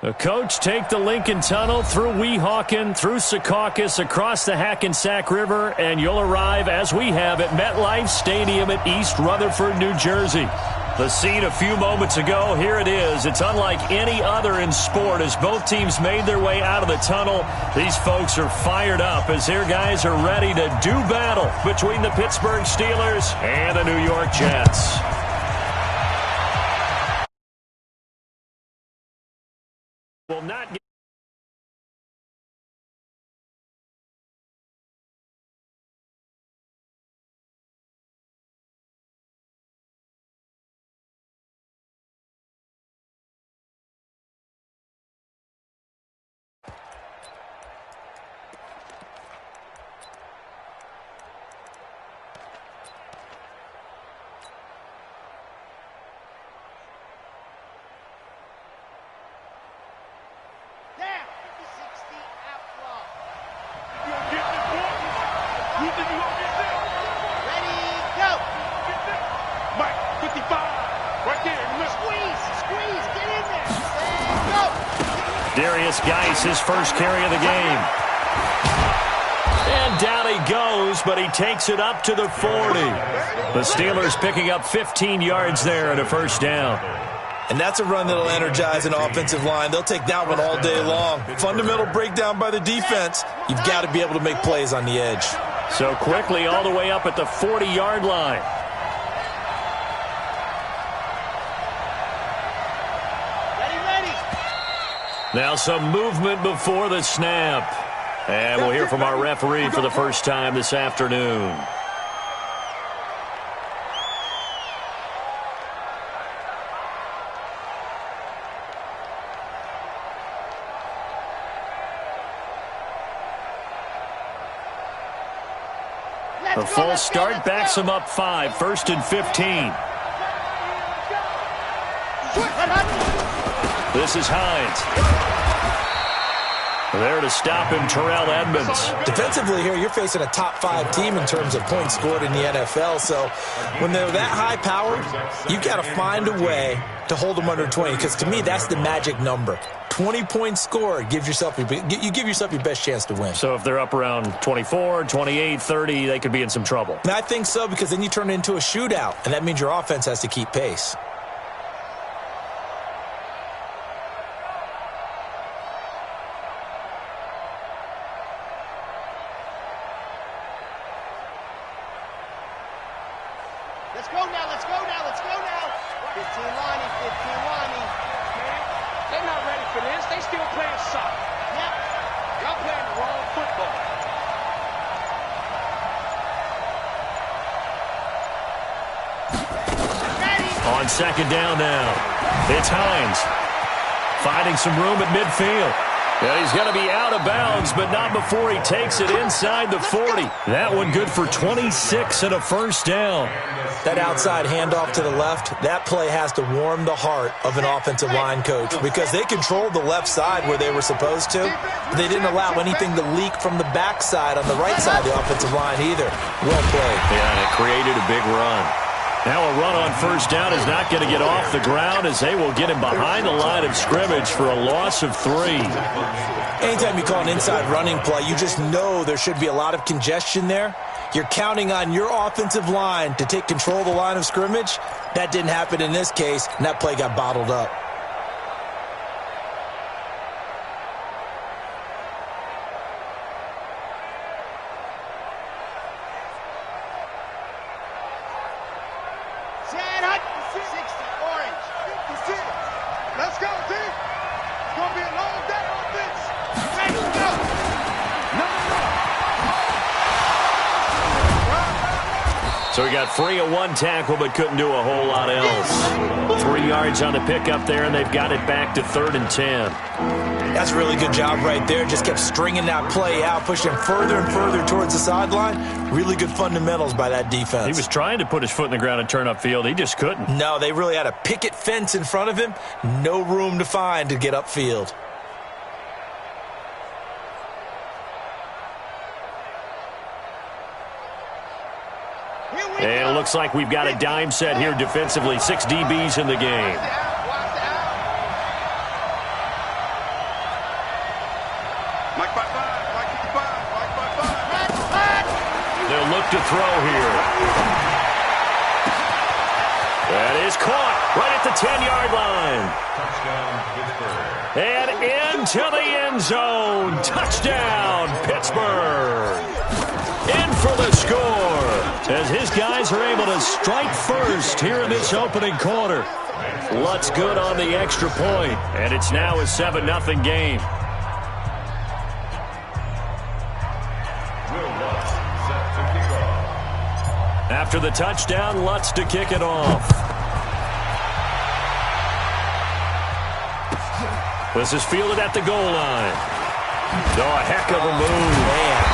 The coach take the Lincoln Tunnel through Weehawken, through Secaucus, across the Hackensack River, and you'll arrive, as we have, at MetLife Stadium at East Rutherford, New Jersey. The scene a few moments ago, here it is. It's unlike any other in sport as both teams made their way out of the tunnel. These folks are fired up as their guys are ready to do battle between the Pittsburgh Steelers and the New York Jets. Will not get his first carry of the game. And down he goes, but he takes it up to the 40. The Steelers picking up 15 yards there and a first down. And that's a run that'll energize an offensive line. They'll take that one all day long. Fundamental breakdown by the defense. You've got to be able to make plays on the edge. So quickly all the way up at the 40-yard line. Now some movement before the snap. And we'll hear from our referee for the first time this afternoon. The full start backs him up 5, 1st and 15. This is Hines. There to stop him, Terrell Edmonds. Defensively here, you're facing a top-5 team in terms of points scored in the NFL. So when they're that high-powered, you've got to find a way to hold them under 20. Because to me, that's the magic number. 20 points scored, you give yourself your best chance to win. So if they're up around 24, 28, 30, they could be in some trouble. And I think so, because then you turn it into a shootout, and that means your offense has to keep pace. On second down now, it's Hines finding some room at midfield. And he's going to be out of bounds, but not before he takes it inside the 40. That one good for 26 and a first down. That outside handoff to the left, that play has to warm the heart of an offensive line coach because they controlled the left side where they were supposed to. But they didn't allow anything to leak from the backside on the right side of the offensive line either. Well played. Yeah, and it created a big run. Now a run on first down is not going to get off the ground as they will get him behind the line of scrimmage for a loss of 3. Anytime you call an inside running play, you just know there should be a lot of congestion there. You're counting on your offensive line to take control of the line of scrimmage. That didn't happen in this case, and that play got bottled up. So he got free of one tackle but couldn't do a whole lot else. 3 yards on the pickup there, and they've got it back to 3rd and 10. That's a really good job right there. Just kept stringing that play out, pushing him further and further towards the sideline. Really good fundamentals by that defense. He was trying to put his foot in the ground and turn upfield. He just couldn't. No, they really had a picket fence in front of him. No room to find to get upfield. And it looks like we've got a dime set here defensively. 6 DBs in the game. to throw here. That is caught right at the 10-yard line. And into the end zone. Touchdown, Pittsburgh. In for the score as his guys are able to strike first here in this opening quarter. Lutz good on the extra point, and it's now a 7-0 game. After the touchdown, Lutz to kick it off. This is fielded at the goal line. Oh, a heck of a move. Man.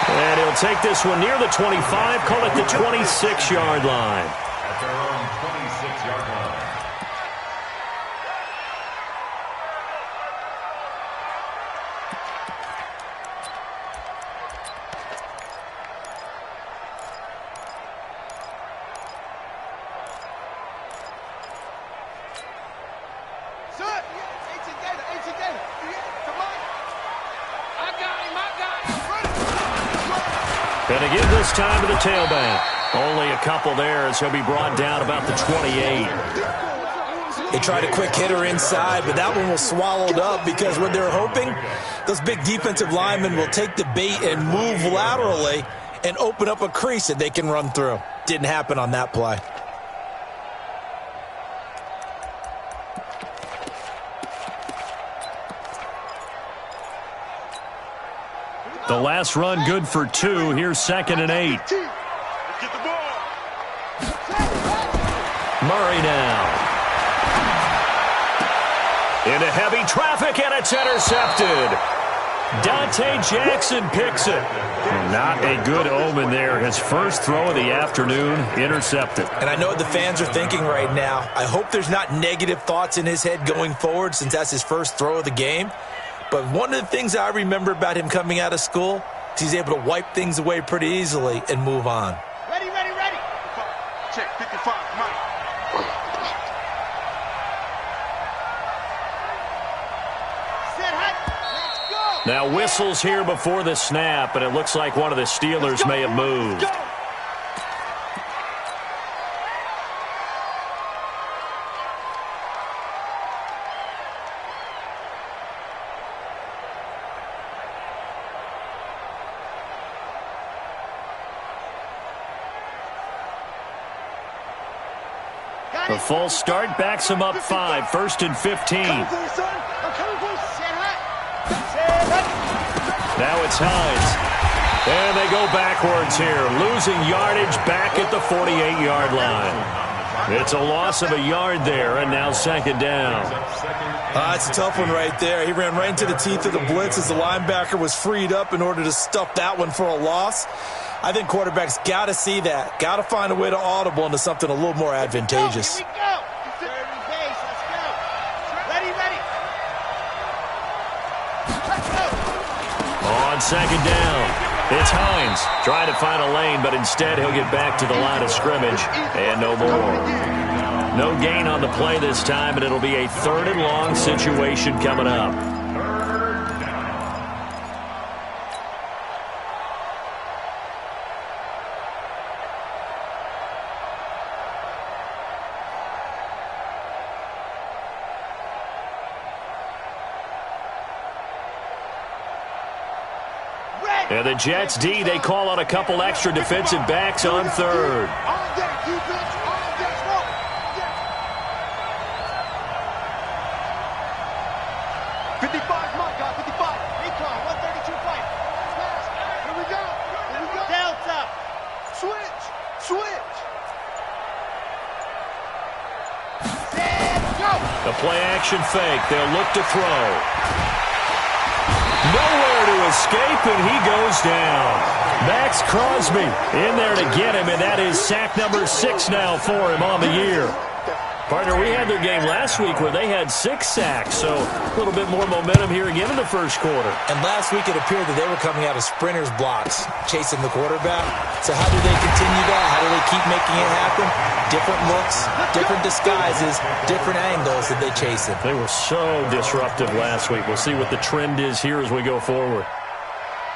And he'll take this one near the 25, call it the 26-yard line. At their own 26-yard line. And to give this time to the tailback. Only a couple there as he'll be brought down about the 28. They tried a quick hitter inside, but that one was swallowed up because when they're hoping, those big defensive linemen will take the bait and move laterally and open up a crease that they can run through. Didn't happen on that play. The last run good for 2. Here's 2nd and 8. Murray now. Into heavy traffic, and it's intercepted. Dante Jackson picks it. Not a good omen there. His first throw of the afternoon, intercepted. And I know what the fans are thinking right now. I hope there's not negative thoughts in his head going forward since that's his first throw of the game. But one of the things I remember about him coming out of school is he's able to wipe things away pretty easily and move on. Ready, ready, ready. Check, 55, come on. Set hot, let's go. Now whistles here before the snap, and it looks like one of the Steelers may have moved. The full start backs him up 5, 1st and 15. Now it's Hines. And they go backwards here, losing yardage back at the 48-yard line. It's a loss of a yard there, and now 2nd down. It's a tough one right there. He ran right into the teeth of the blitz as the linebacker was freed up in order to stuff that one for a loss. I think quarterbacks got to see that. Got to find a way to audible into something a little more advantageous. Here we go. Third and base. Let's go. Ready, ready. Let's go. On 2nd down, it's Hines trying to find a lane, but instead he'll get back to the line of scrimmage and no more. No gain on the play this time, and it'll be a 3rd and long situation coming up. And the Jets D, they call on a couple extra defensive backs on 3rd. On deck, defense. On deck, smoke. 55, my God, 55. Recon, 132 fight. Here we go. Here we go. Delta. Switch. Switch. Set, go. The play action fake. They'll look to throw. Nowhere to escape, and he goes down. Max Crosby in there to get him, and that is sack number 6 now for him on the year. Partner, we had their game last week where they had 6 sacks, so a little bit more momentum here again in the first quarter. And last week it appeared that they were coming out of sprinters blocks, chasing the quarterback. So how do they continue that? How do they keep making it happen? Different looks, different disguises, different angles that they chase it. They were so disruptive last week. We'll see what the trend is here as we go forward.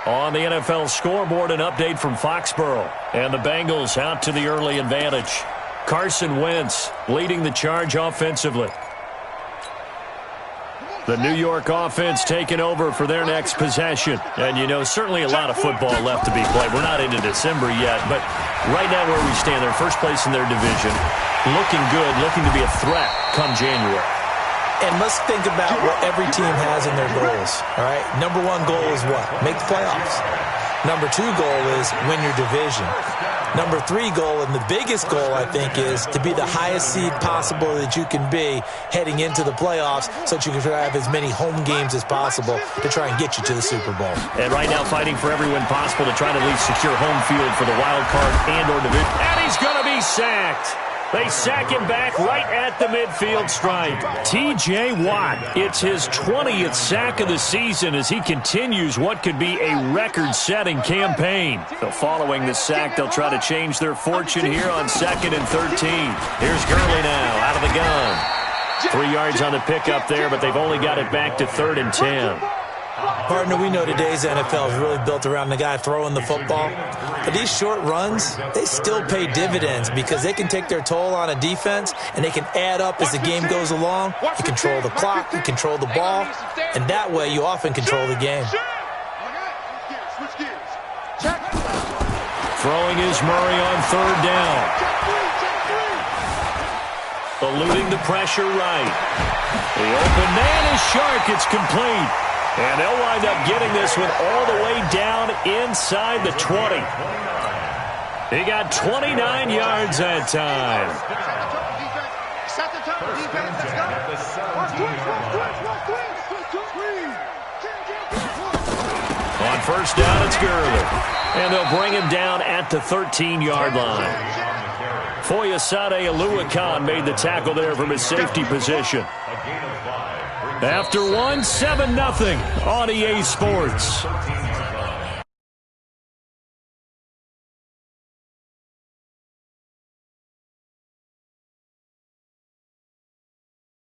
On the NFL scoreboard, an update from Foxborough. And the Bengals out to the early advantage. Carson Wentz leading the charge offensively. The New York offense taking over for their next possession. And, you know, certainly a lot of football left to be played. We're not into December yet, but right now where we stand, they're first place in their division. Looking good, looking to be a threat come January. And let's think about what every team has in their goals, all right? Number one goal is what? Make the playoffs. Number two goal is win your division. Number three goal, and the biggest goal, I think, is to be the highest seed possible that you can be heading into the playoffs so that you can have as many home games as possible to try and get you to the Super Bowl. And right now fighting for every win possible to try to at least secure home field for the wild card and or division. And he's going to be sacked. They sack him back right at the midfield stripe. T.J. Watt, it's his 20th sack of the season as he continues what could be a record-setting campaign. So following the sack, they'll try to change their fortune here on 2nd and 13. Here's Gurley now out of the gun. 3 yards on the pickup there, but they've only got it back to 3rd and 10. Partner, we know today's NFL is really built around the guy throwing the football. But these short runs, they still pay dividends because they can take their toll on a defense and they can add up as the game goes along. You control the clock, you control the ball, and that way you often control the game. Throwing is Murray on 3rd down. Eluding the pressure right. The open man is Shark. It's complete. And they'll wind up getting this one all the way down inside the 20. He got 29 yards that time. On 1st down, it's Gurley. And they'll bring him down at the 13-yard line. Foyesade Oluwakan made the tackle there from his safety position. After 1, 7-0 on EA Sports.